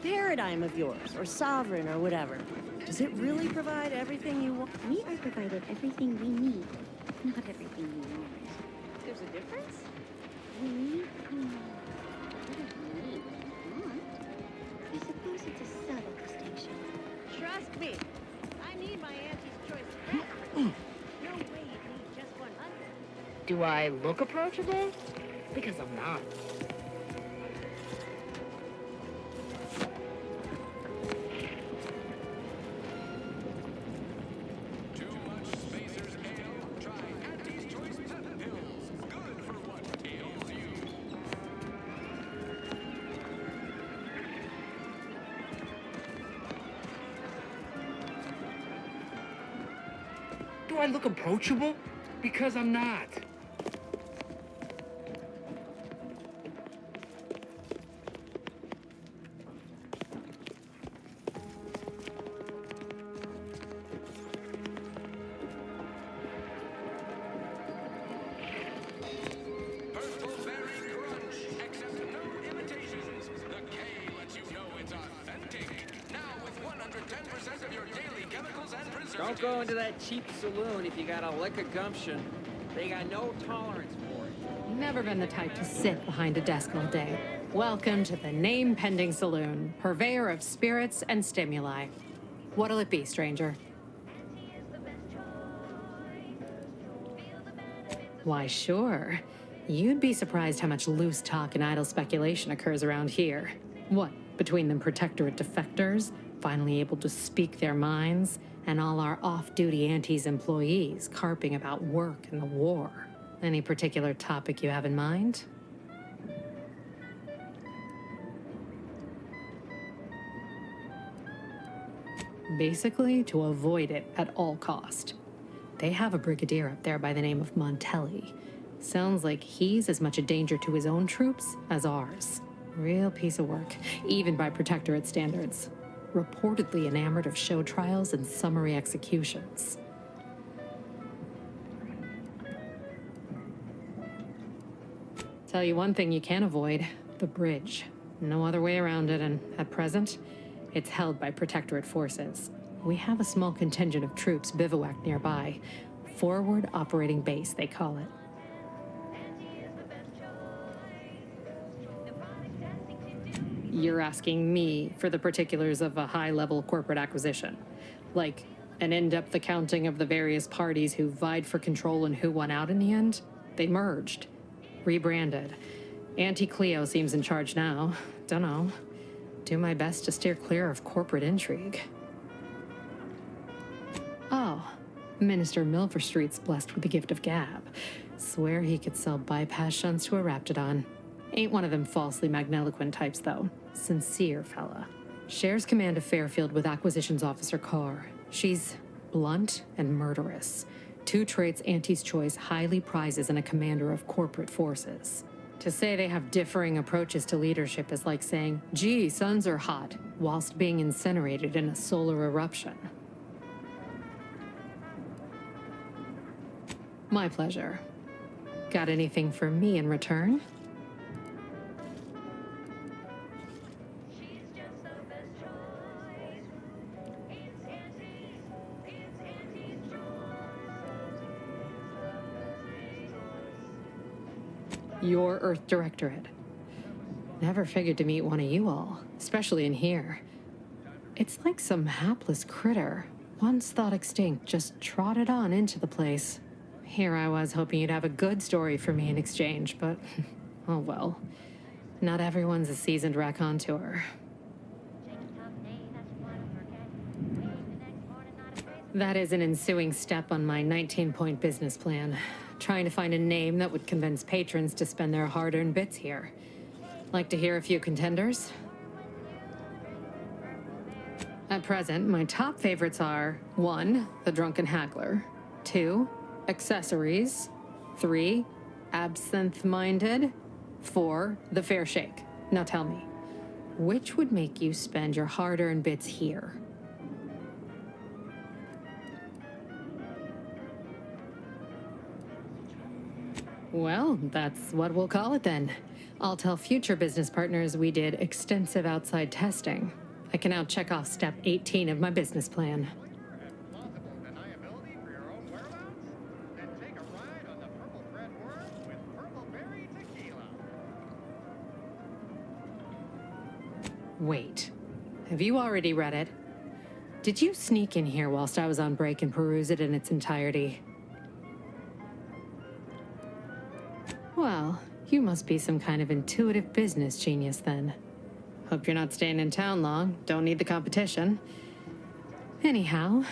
[SPEAKER 18] paradigm of yours, or sovereign, or whatever, does it really provide everything you want?
[SPEAKER 19] We are provided everything we need, not everything we want.
[SPEAKER 18] There's a difference?
[SPEAKER 19] We need what we need. What do we need and want? I suppose it's a subtle distinction.
[SPEAKER 18] Trust me, I need my auntie's choice badly. No way you need just 100.
[SPEAKER 9] Do I look approachable? Because I'm not. Do I look approachable? Because I'm not.
[SPEAKER 13] Don't go into that cheap saloon if you got a lick of gumption. They got no tolerance for it.
[SPEAKER 7] Never been the type to sit behind a desk all day. Welcome to the name-pending saloon, purveyor of spirits and stimuli. What'll it be, stranger? Why, sure. You'd be surprised how much loose talk and idle speculation occurs around here. What, between the Protectorate defectors, finally able to speak their minds, and all our off-duty Antes employees carping about work and the war. Any particular topic you have in mind? Basically, to avoid it at all cost. They have a brigadier up there by the name of Montelli. Sounds like he's as much a danger to his own troops as ours. Real piece of work, even by Protectorate standards. Reportedly enamored of show trials and summary executions. Tell you one thing you can't avoid, the bridge. No other way around it, and at present, it's held by Protectorate forces. We have a small contingent of troops bivouacked nearby. Forward Operating Base, they call it. You're asking me for the particulars of a high-level corporate acquisition. Like an in-depth accounting of the various parties who vied for control and who won out in the end? They merged. Rebranded. Auntie Cleo seems in charge now. Dunno. Do my best to steer clear of corporate intrigue. Oh, Minister Milverstreet's blessed with the gift of gab. Swear he could sell bypass shunts to a Raptidon. Ain't one of them falsely magniloquent types, though. Sincere fella. Shares command of Fairfield with Acquisitions Officer Carr. She's blunt and murderous. Two traits Auntie's Choice highly prizes in a commander of corporate forces. To say they have differing approaches to leadership is like saying, gee, suns are hot, whilst being incinerated in a solar eruption. My pleasure. Got anything for me in return? Your Earth Directorate. Never figured to meet one of you all, especially in here. It's like some hapless critter, once thought extinct, just trotted on into the place. Here I was hoping you'd have a good story for me in exchange, but oh well. Not everyone's a seasoned raconteur. That is an ensuing step on my 19-point business plan. Trying to find a name that would convince patrons to spend their hard-earned bits here. Like to hear a few contenders? At present, my top favorites are 1. The Drunken Haggler, 2. Accessories, 3. Absinthe-Minded, 4. The Fair Shake. Now tell me, which would make you spend your hard-earned bits here? Well, that's what we'll call it then.
[SPEAKER 16] I'll tell future business partners we did extensive outside testing. I can now check off step 18 of my business plan. Wait, have you already read it? Did you sneak in here whilst I was on break and peruse it in its entirety? Well, you must be some kind of intuitive business genius then. Hope you're not staying in town long. Don't need the competition. Anyhow.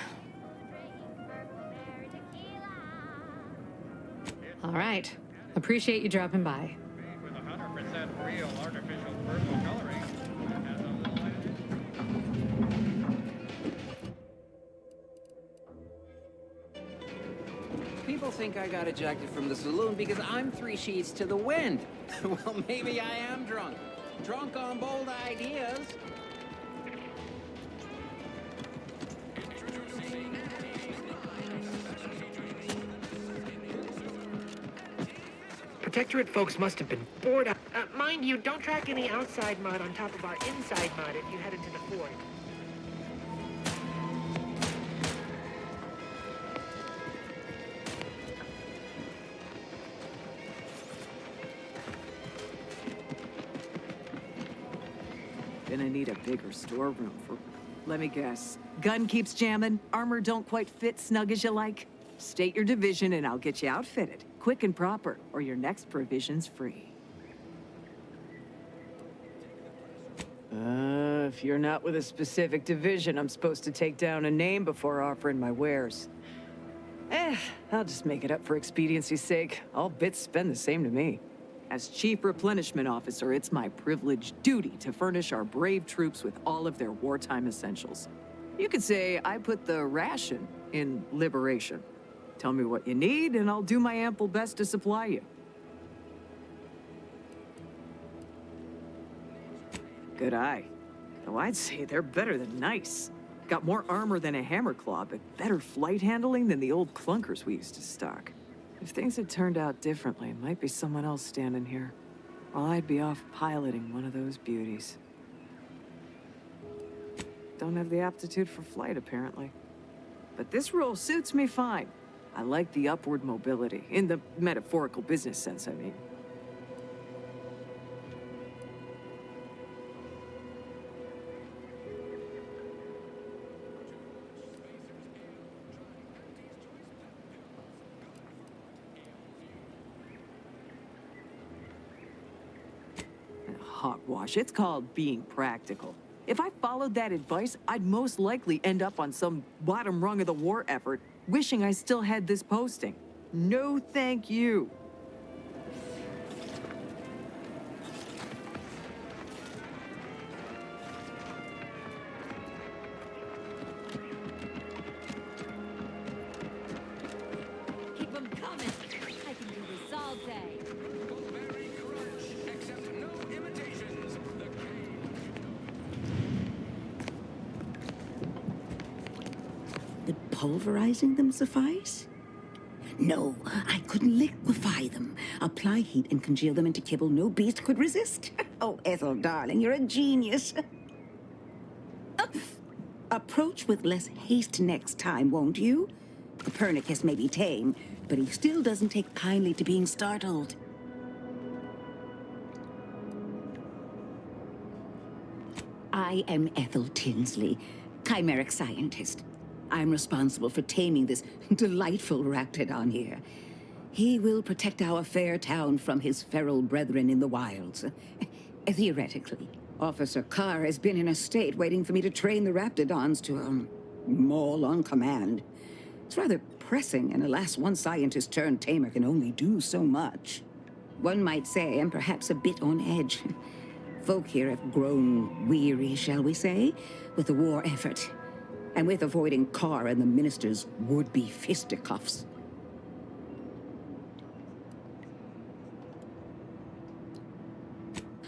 [SPEAKER 16] All right. Appreciate you dropping by.
[SPEAKER 20] With 100% real artificial purple coloring.
[SPEAKER 9] People think I got ejected from the saloon because I'm 3 sheets to the wind. Well, maybe I am drunk. Drunk on bold ideas.
[SPEAKER 21] Protectorate folks must have been bored out. Mind you, don't track any outside mud on top of our inside mud if you head into the fort.
[SPEAKER 22] Gonna need a bigger storeroom for... Let me guess. Gun keeps jamming, armor don't quite fit snug as you like. State your division and I'll get you outfitted. Quick and proper, or your next provision's free. If you're not with a specific division, I'm supposed to take down a name before offering my wares. I'll just make it up for expediency's sake. All bits spend the same to me. As Chief Replenishment Officer, it's my privileged duty to furnish our brave troops with all of their wartime essentials. You could say I put the ration in liberation. Tell me what you need, and I'll do my ample best to supply you. Good eye. Though I'd say they're better than nice. Got more armor than a hammerclaw, but better flight handling than the old clunkers we used to stock. If things had turned out differently, it might be someone else standing here, while I'd be off piloting one of those beauties. Don't have the aptitude for flight, apparently. But this role suits me fine. I like the upward mobility, in the metaphorical business sense, I mean. Hogwash. It's called being practical. If I followed that advice, I'd most likely end up on some bottom rung of the war effort, wishing I still had this posting. No thank you.
[SPEAKER 23] Keep them coming. I can do this all day.
[SPEAKER 24] Would pulverizing them suffice? No, I couldn't liquefy them. Apply heat and congeal them into kibble no beast could resist. Oh, Ethel, darling, you're a genius. Approach with less haste next time, won't you? Copernicus may be tame, but he still doesn't take kindly to being startled. I am Ethel Tinsley, chimeric scientist. I'm responsible for taming this delightful raptidon here. He will protect our fair town from his feral brethren in the wilds. Theoretically. Officer Carr has been in a state waiting for me to train the raptidons to, maul on command. It's rather pressing, and alas, one scientist-turned-tamer can only do so much. One might say I'm perhaps a bit on edge. Folk here have grown weary, shall we say, with the war effort. And with avoiding Carr and the minister's would-be fisticuffs.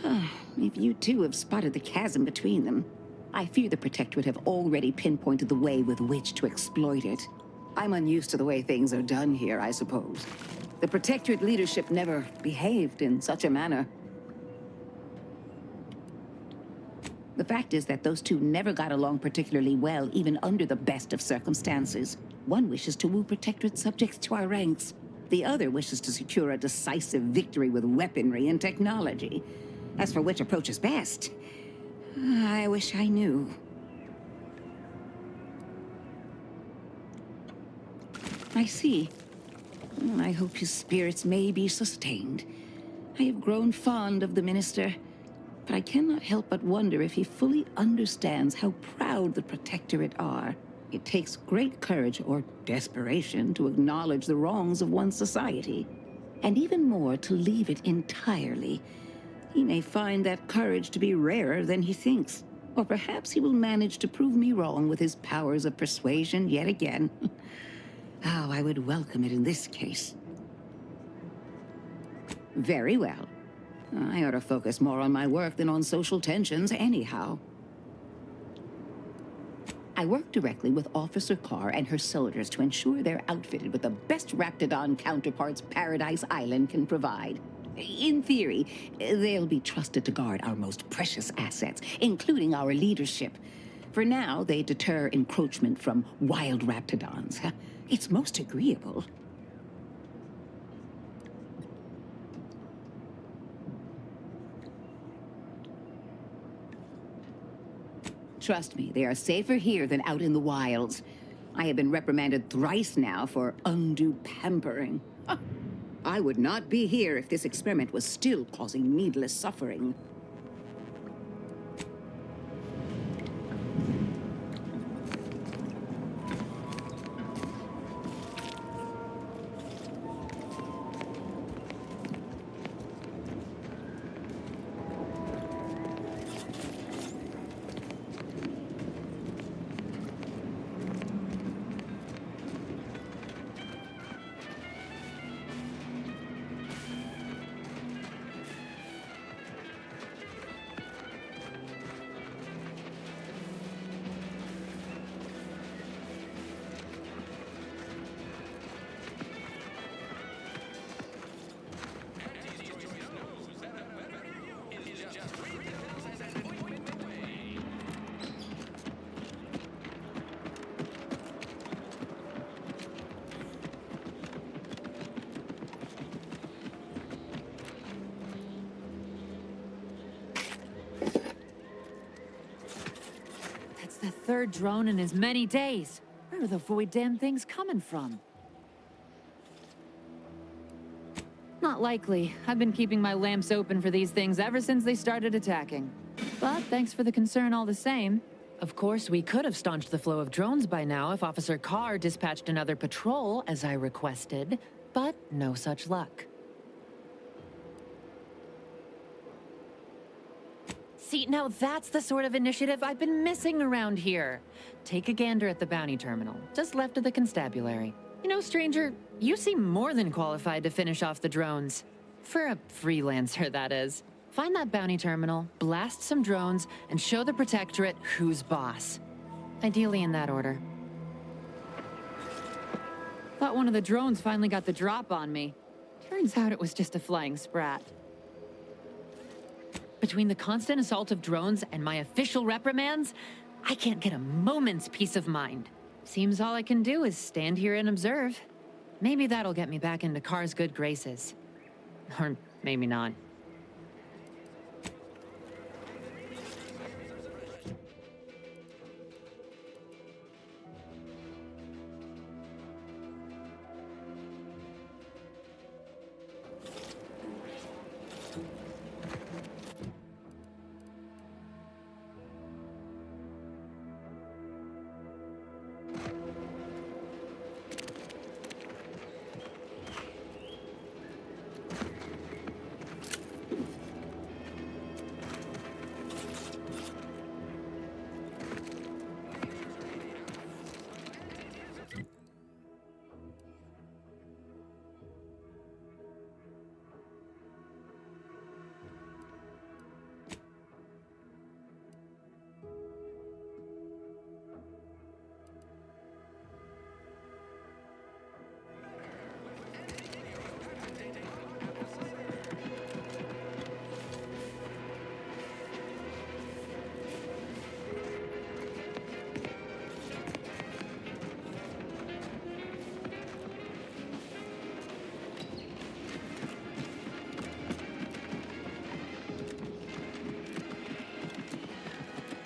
[SPEAKER 24] If you too have spotted the chasm between them, I fear the Protectorate have already pinpointed the way with which to exploit it. I'm unused to the way things are done here, I suppose. The Protectorate leadership never behaved in such a manner. The fact is that those two never got along particularly well, even under the best of circumstances. One wishes to woo Protectorate subjects to our ranks. The other wishes to secure a decisive victory with weaponry and technology. As for which approach is best, I wish I knew. I see. I hope his spirits may be sustained. I have grown fond of the Minister, but I cannot help but wonder if he fully understands how proud the Protectorate are. It takes great courage or desperation to acknowledge the wrongs of one's society, and even more to leave it entirely. He may find that courage to be rarer than he thinks, or perhaps he will manage to prove me wrong with his powers of persuasion yet again. How I would welcome it in this case. Very well. I ought to focus more on my work than on social tensions anyhow. I work directly with Officer Carr and her soldiers to ensure they're outfitted with the best Raptidon counterparts Paradise Island can provide. In theory, they'll be trusted to guard our most precious assets, including our leadership. For now, they deter encroachment from wild Raptidons. It's most agreeable. Trust me, they are safer here than out in the wilds. I have been reprimanded thrice now for undue pampering. I would not be here if this experiment was still causing needless suffering.
[SPEAKER 7] The third drone in as many days. Where are the void damn things coming from? Not likely. I've been keeping my lamps open for these things ever since they started attacking. But thanks for the concern all the same. Of course, we could have staunched the flow of drones by now if Officer Carr dispatched another patrol, as I requested. But no such luck. See, now that's the sort of initiative I've been missing around here. Take a gander at the bounty terminal, just left of the constabulary. You know, stranger, you seem more than qualified to finish off the drones. For a freelancer, that is. Find that bounty terminal, blast some drones, and show the Protectorate who's boss. Ideally in that order. Thought one of the drones finally got the drop on me. Turns out it was just a flying sprat. Between the constant assault of drones and my official reprimands, I can't get a moment's peace of mind. Seems all I can do is stand here and observe. Maybe that'll get me back into Carr's good graces. Or maybe not.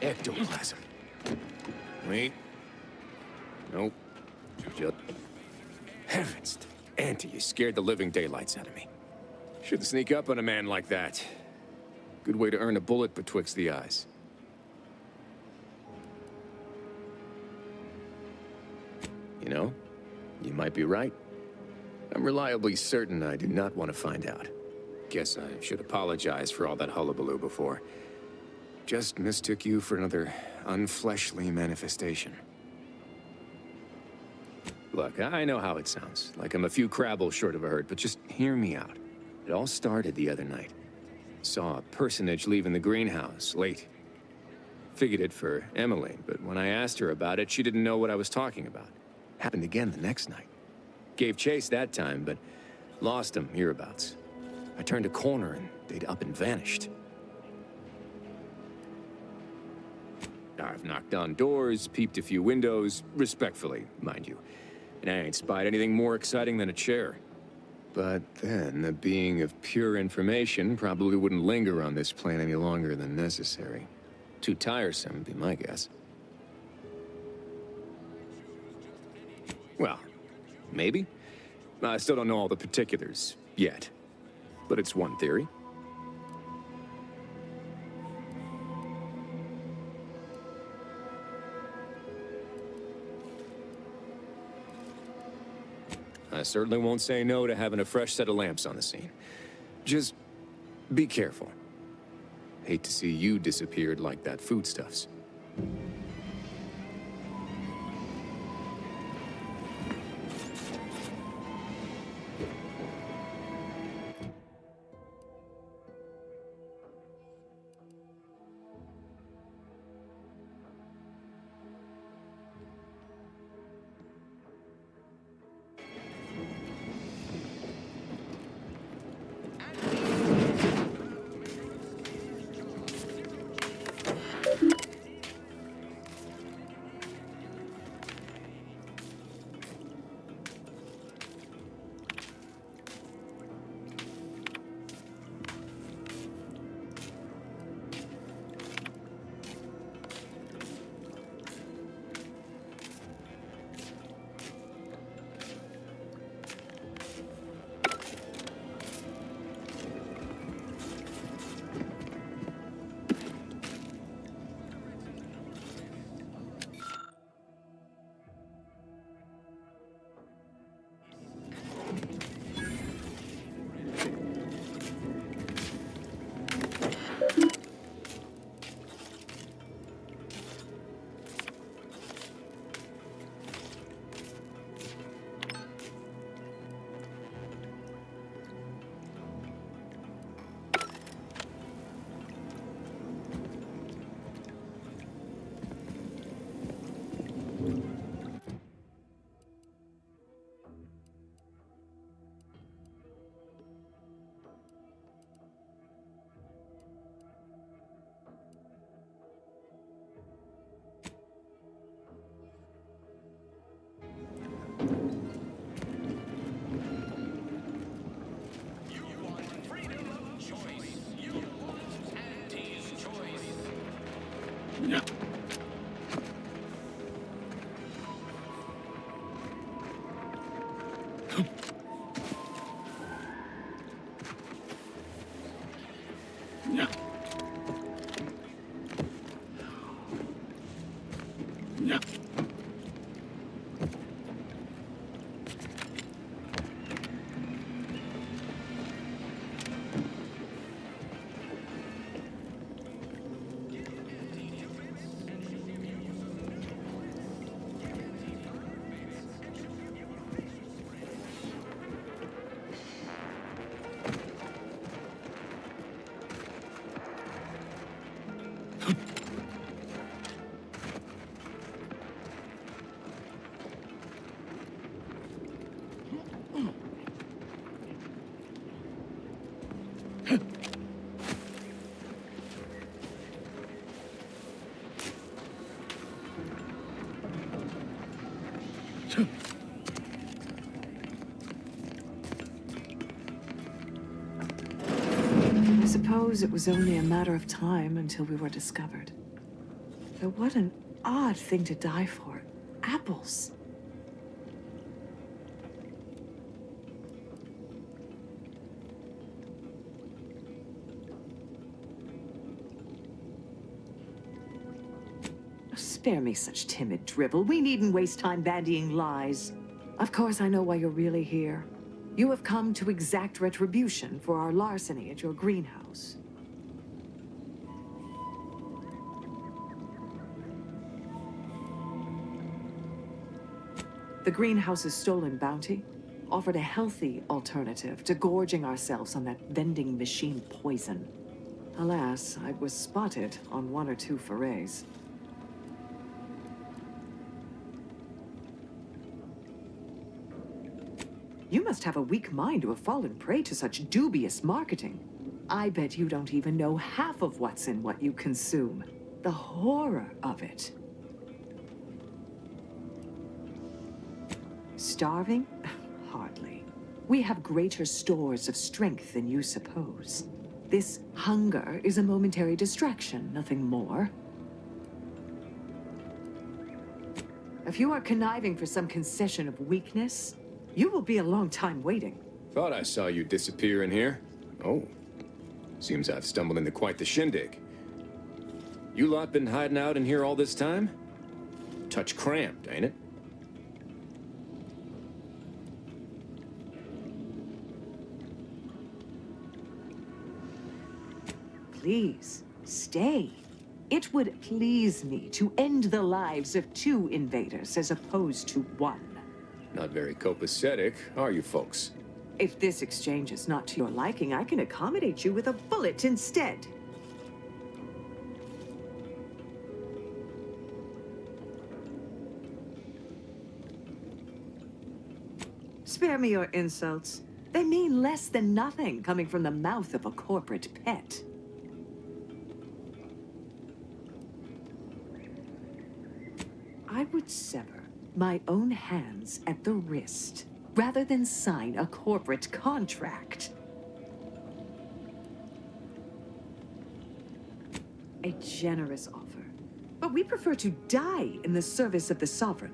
[SPEAKER 2] Ectoplasm. Wait. Nope. Just... Heavens. Auntie, you scared the living daylights out of me. Shouldn't sneak up on a man like that. Good way to earn a bullet betwixt the eyes. You know, you might be right. I'm reliably certain I do not want to find out. Guess I should apologize for all that hullabaloo before. Just mistook you for another unfleshly manifestation. Look, I know how it sounds, like I'm a few crabbles short of a hurt, but just hear me out. It all started the other night. Saw a personage leaving the greenhouse, late. Figured it for Emily, but when I asked her about it, she didn't know what I was talking about. Happened again the next night. Gave chase that time, but lost him hereabouts. I turned a corner and they'd up and vanished. I've knocked on doors, peeped a few windows, respectfully, mind you. And I ain't spied anything more exciting than a chair. But then, a being of pure information probably wouldn't linger on this plane any longer than necessary. Too tiresome, would be my guess. Well, maybe. I still don't know all the particulars, yet. But it's one theory. I certainly won't say no to having a fresh set of lamps on the scene. Just be careful. Hate to see you disappeared like that foodstuffs.
[SPEAKER 22] I suppose it was only a matter of time until we were discovered. Though what an odd thing to die for. Apples. Spare me such timid drivel. We needn't waste time bandying lies. Of course, I know why you're really here. You have come to exact retribution for our larceny at your greenhouse. The greenhouse's stolen bounty offered a healthy alternative to gorging ourselves on that vending machine poison. Alas, I was spotted on 1 or 2 forays. You must have a weak mind to have fallen prey to such dubious marketing. I bet you don't even know half of what's in what you consume. The horror of it. Starving? Hardly. We have greater stores of strength than you suppose. This hunger is a momentary distraction, nothing more. If you are conniving for some concession of weakness, you will be a long time waiting.
[SPEAKER 2] Thought I saw you disappear in here. Oh. Seems I've stumbled into quite the shindig. You lot been hiding out in here all this time? Touch cramped, ain't it?
[SPEAKER 22] Please, stay. It would please me to end the lives of 2 invaders as opposed to 1.
[SPEAKER 2] Not very copacetic, are you folks?
[SPEAKER 22] If this exchange is not to your liking, I can accommodate you with a bullet instead. Spare me your insults. They mean less than nothing coming from the mouth of a corporate pet. I would sever my own hands at the wrist, rather than sign a corporate contract. A generous offer, but we prefer to die in the service of the Sovereign.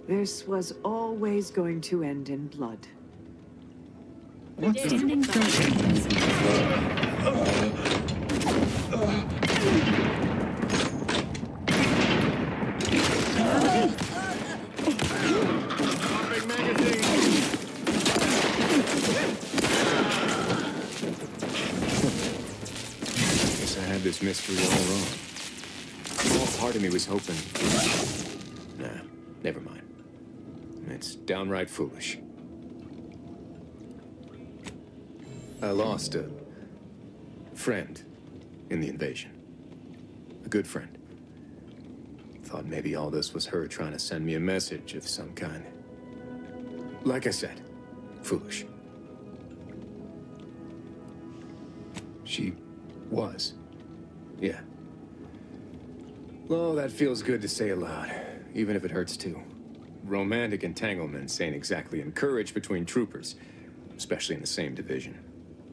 [SPEAKER 22] This was always going to end in blood.
[SPEAKER 3] Standing by.
[SPEAKER 2] Guess I had this mystery all wrong. Well, part of me was hoping... Nah, never mind. It's downright foolish. I lost a friend in the invasion. A good friend. Thought maybe all this was her trying to send me a message of some kind. Like I said, foolish. She was. Yeah. Well, that feels good to say aloud, even if it hurts too. Romantic entanglements ain't exactly encouraged between troopers, especially in the same division.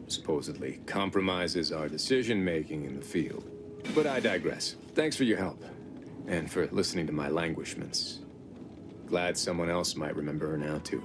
[SPEAKER 2] Supposedly compromises our decision-making in the field. But I digress. Thanks for your help, and for listening to my languishments. Glad someone else might remember her now, too.